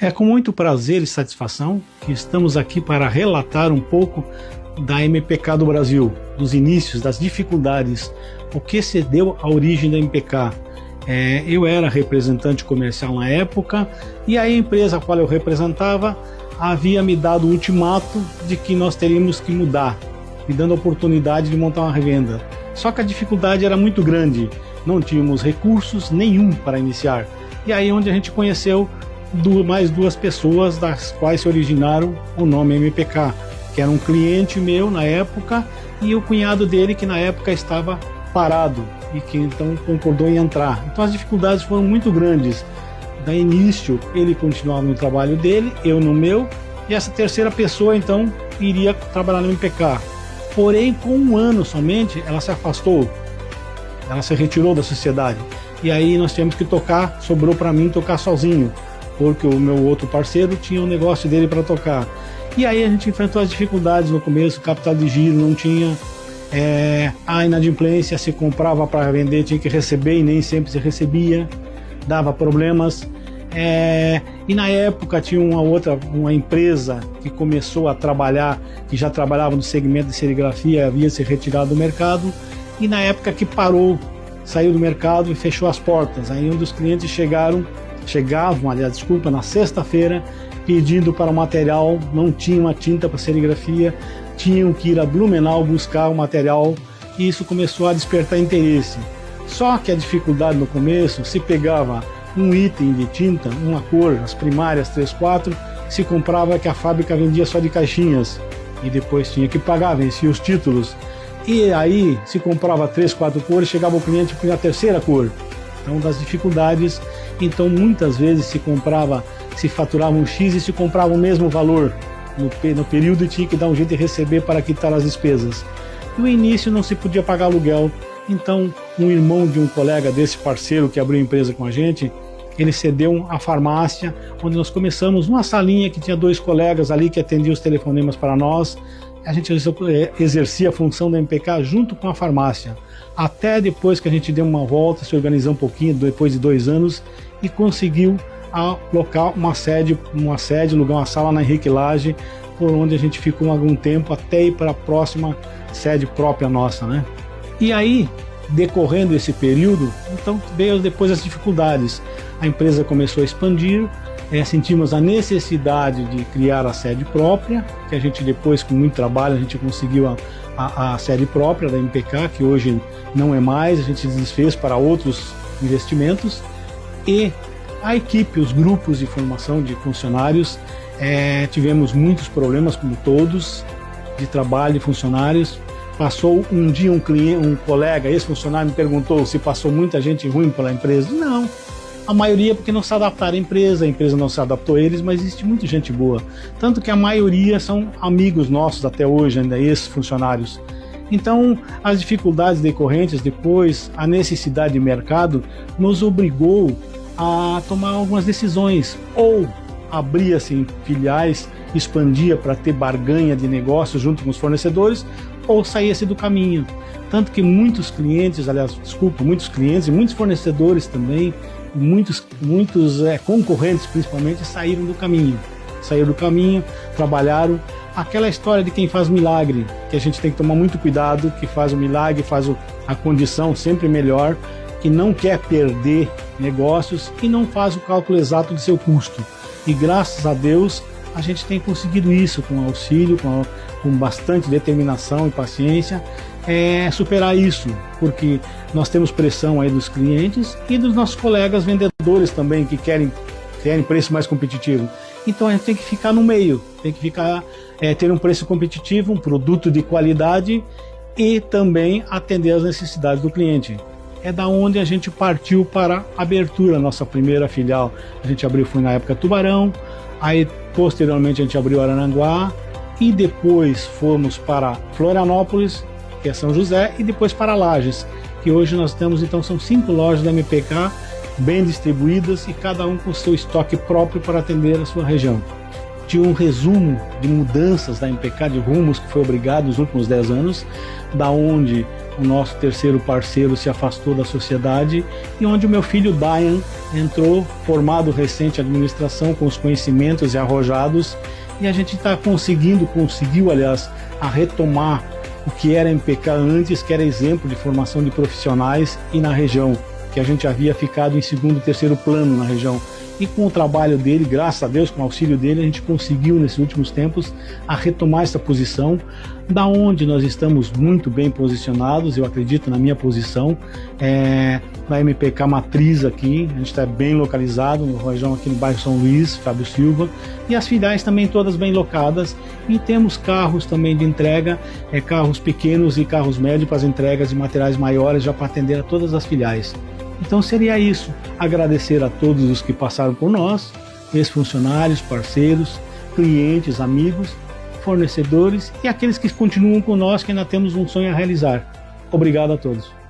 É com muito prazer e satisfação que estamos aqui para relatar um pouco da MPK do Brasil, dos inícios, das dificuldades, o que se deu à origem da MPK. Eu era representante comercial na época e a empresa a qual eu representava havia me dado o ultimato de que nós teríamos que mudar, me dando a oportunidade de montar uma revenda. Só que a dificuldade era muito grande, não tínhamos recursos nenhum para iniciar. E aí onde a gente conheceu mais duas pessoas, das quais se originaram o nome MPK, que era um cliente meu na época e o cunhado dele que na época estava parado e que então concordou em entrar. Então as dificuldades foram muito grandes. Da início ele continuava no trabalho dele, eu no meu, e essa terceira pessoa então iria trabalhar no MPK. Porém, com um ano somente, ela se afastou, ela se retirou da sociedade. E aí nós tivemos que tocar, sobrou para mim tocar sozinho, porque o meu outro parceiro tinha um negócio dele para tocar. E aí a gente enfrentou as dificuldades no começo, capital de giro não tinha, a inadimplência, se comprava para vender, tinha que receber e nem sempre se recebia, dava problemas. E na época tinha uma empresa que começou a trabalhar, que já trabalhava no segmento de serigrafia, havia se retirado do mercado, e na época que parou, saiu do mercado e fechou as portas. Aí um dos clientes chegavam, na sexta-feira, pedindo para o material, não tinham a tinta para serigrafia, tinham que ir a Blumenau buscar o material, e isso começou a despertar interesse. Só que a dificuldade no começo, se pegava um item de tinta, uma cor, as primárias 3, 4, se comprava que a fábrica vendia só de caixinhas, e depois tinha que pagar, vencia os títulos, e aí se comprava 3, 4 cores, chegava o cliente com a terceira cor. Então das dificuldades, então muitas vezes se faturava um X e se comprava o mesmo valor no período, e tinha que dar um jeito de receber para quitar as despesas. No início não se podia pagar aluguel, então um irmão de um colega desse parceiro que abriu a empresa com a gente, ele cedeu a farmácia, onde nós começamos uma salinha que tinha 2 colegas ali que atendiam os telefonemas para nós. A gente exercia a função da MPK junto com a farmácia, até depois que a gente deu uma volta, se organizou um pouquinho, depois de 2 anos, e conseguiu alocar uma sede, alugar uma sala na Henrique Lage, por onde a gente ficou algum tempo até ir para a próxima sede própria nossa, né? E aí, decorrendo esse período, então veio depois as dificuldades. A empresa começou a expandir, sentimos a necessidade de criar a sede própria, que a gente depois, com muito trabalho, a gente conseguiu a sede própria da MPK, que hoje não é mais, a gente desfez para outros investimentos. E a equipe, os grupos de formação de funcionários, tivemos muitos problemas, como todos, de trabalho de funcionários. Passou um dia um colega, ex-funcionário, me perguntou se passou muita gente ruim pela empresa. Não, a maioria porque não se adaptaram à empresa, a empresa não se adaptou a eles, mas existe muita gente boa. Tanto que a maioria são amigos nossos até hoje, ainda ex-funcionários. Então, as dificuldades decorrentes depois, a necessidade de mercado, nos obrigou a tomar algumas decisões. Ou abria-se filiais, expandia para ter barganha de negócios junto com os fornecedores, ou saía-se do caminho. Tanto que muitos clientes e muitos fornecedores também, muitos concorrentes principalmente, saíram do caminho, trabalharam. Aquela história de quem faz milagre, que a gente tem que tomar muito cuidado, que faz o milagre, faz a condição sempre melhor, que não quer perder negócios e não faz o cálculo exato de seu custo. E graças a Deus a gente tem conseguido isso com auxílio, com bastante determinação e paciência, superar isso, porque nós temos pressão aí dos clientes e dos nossos colegas vendedores também, que querem preço mais competitivo. Então a gente tem que ficar no meio, tem que ter um preço competitivo, um produto de qualidade e também atender às necessidades do cliente. É da onde a gente partiu para a abertura, nossa primeira filial. A gente foi na época Tubarão, aí posteriormente a gente abriu Araranguá, e depois fomos para Florianópolis, que é São José, e depois para Lages, que hoje nós temos, então são 5 lojas da MPK, bem distribuídas, e cada um com seu estoque próprio para atender a sua região. de um resumo de mudanças da MPK, de rumos que foi obrigado nos últimos 10 anos, da onde o nosso terceiro parceiro se afastou da sociedade e onde o meu filho Dayan entrou, formado recente em administração, com os conhecimentos e arrojados, e a gente conseguiu, aliás, a retomar o que era MPK antes, que era exemplo de formação de profissionais e na região, que a gente havia ficado em segundo e terceiro plano na região. E com o trabalho dele, graças a Deus, com o auxílio dele, a gente conseguiu nesses últimos tempos a retomar essa posição, da onde nós estamos muito bem posicionados, eu acredito na minha posição, na MPK Matriz aqui, a gente está bem localizado, no região aqui no bairro São Luís, Fábio Silva, e as filiais também todas bem locadas, e temos carros também de entrega, carros pequenos e carros médios para as entregas de materiais maiores, já para atender a todas as filiais. Então seria isso, agradecer a todos os que passaram por nós, ex-funcionários, parceiros, clientes, amigos, fornecedores e aqueles que continuam conosco, que ainda temos um sonho a realizar. Obrigado a todos.